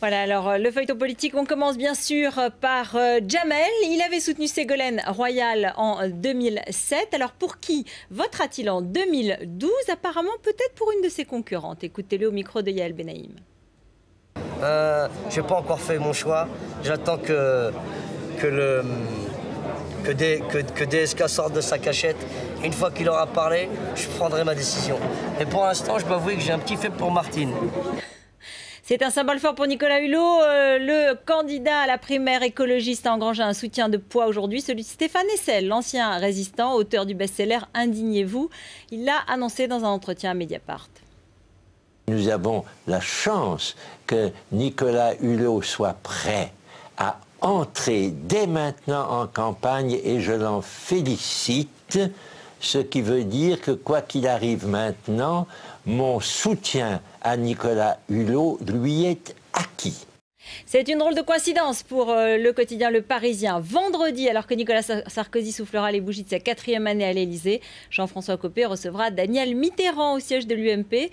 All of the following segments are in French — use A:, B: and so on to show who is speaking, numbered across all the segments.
A: Voilà, alors le feuilleton politique, on commence bien sûr par Jamel. Il avait soutenu Ségolène Royal en 2007. Alors pour qui votera-t-il en 2012? Apparemment peut-être pour une de ses concurrentes. Écoutez-le au micro de Yael Benaïm.
B: Je n'ai pas encore fait mon choix. J'attends que DSK sorte de sa cachette. Une fois qu'il aura parlé, je prendrai ma décision. Et pour l'instant, je dois avouer que j'ai un petit faible pour Martine.
A: C'est un symbole fort pour Nicolas Hulot. Le candidat à la primaire écologiste a engrangé un soutien de poids aujourd'hui, celui de Stéphane Hessel, l'ancien résistant, auteur du best-seller Indignez-vous. Il l'a annoncé dans un entretien à Mediapart.
C: Nous avons la chance que Nicolas Hulot soit prêt à entrer dès maintenant en campagne et je l'en félicite, ce qui veut dire que quoi qu'il arrive maintenant, mon soutien à Nicolas Hulot lui est acquis.
A: C'est une drôle de coïncidence pour le quotidien Le Parisien. Vendredi, alors que Nicolas Sarkozy soufflera les bougies de sa 4e année à l'Élysée, Jean-François Copé recevra Daniel Mitterrand au siège de l'UMP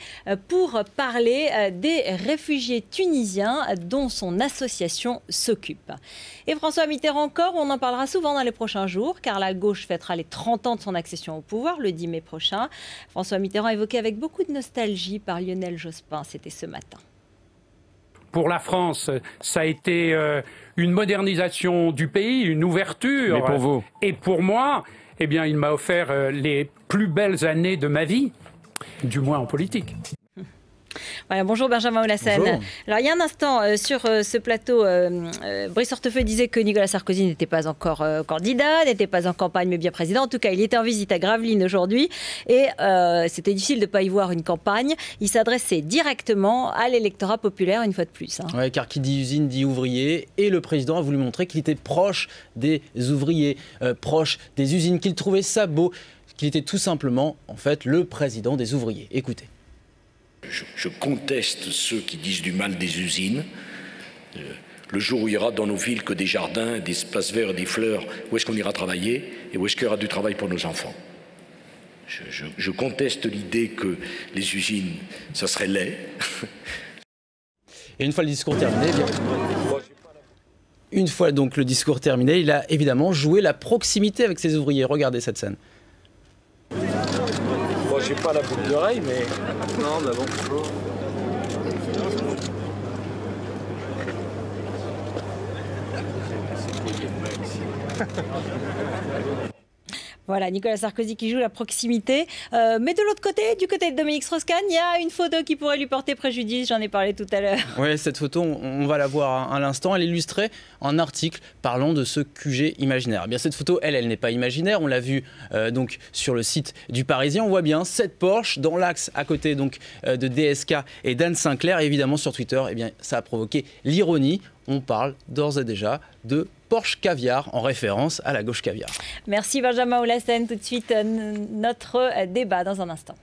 A: pour parler des réfugiés tunisiens dont son association s'occupe. Et François Mitterrand encore, on en parlera souvent dans les prochains jours, car la gauche fêtera les 30 ans de son accession au pouvoir le 10 mai prochain. François Mitterrand évoqué avec beaucoup de nostalgie par Lionel Jospin, c'était ce matin.
D: Pour la France, ça a été une modernisation du pays, une ouverture.
E: Mais pour vous?
D: Et pour moi, eh bien, il m'a offert les plus belles années de ma vie, du moins en politique.
A: Voilà, bonjour Benjamin Oulassane.
E: Bonjour.
A: Alors il y a un instant sur ce plateau, Brice Hortefeux disait que Nicolas Sarkozy n'était pas encore candidat, n'était pas en campagne mais bien président. En tout cas, il était en visite à Gravelines aujourd'hui et c'était difficile de ne pas y voir une campagne. Il s'adressait directement à l'électorat populaire une fois de plus. Hein.
E: Ouais, car qui dit usine dit ouvrier et le président a voulu montrer qu'il était proche des ouvriers, proche des usines, qu'il trouvait ça beau, qu'il était tout simplement en fait le président des ouvriers. Écoutez.
F: Je conteste ceux qui disent du mal des usines. Le jour où il y aura dans nos villes que des jardins, des espaces verts et des fleurs, où est-ce qu'on ira travailler et où est-ce qu'il y aura du travail pour nos enfants? Je conteste l'idée que les usines, ça serait laid.
E: Et une fois le discours terminé, une fois donc le discours terminé, il a évidemment joué la proximité avec ses ouvriers. Regardez cette scène.
G: Bon, j'ai pas la boucle d'oreille, mais... Non, bah bon.
A: Voilà, Nicolas Sarkozy qui joue la proximité. Mais de l'autre côté, du côté de Dominique Strauss-Kahn, il y a une photo qui pourrait lui porter préjudice. J'en ai parlé tout à l'heure.
E: Oui, cette photo, on va la voir à l'instant. Elle illustrait un article parlant de ce QG imaginaire. Eh bien, cette photo, elle n'est pas imaginaire. On l'a vue donc sur le site du Parisien. On voit bien cette Porsche dans l'axe à côté donc de DSK et d'Anne Sinclair. Et évidemment, sur Twitter, eh bien, ça a provoqué l'ironie. On parle d'ores et déjà de Porsche caviar en référence à la gauche caviar.
A: Merci Benjamin Oulassane. Tout de suite, notre débat dans un instant.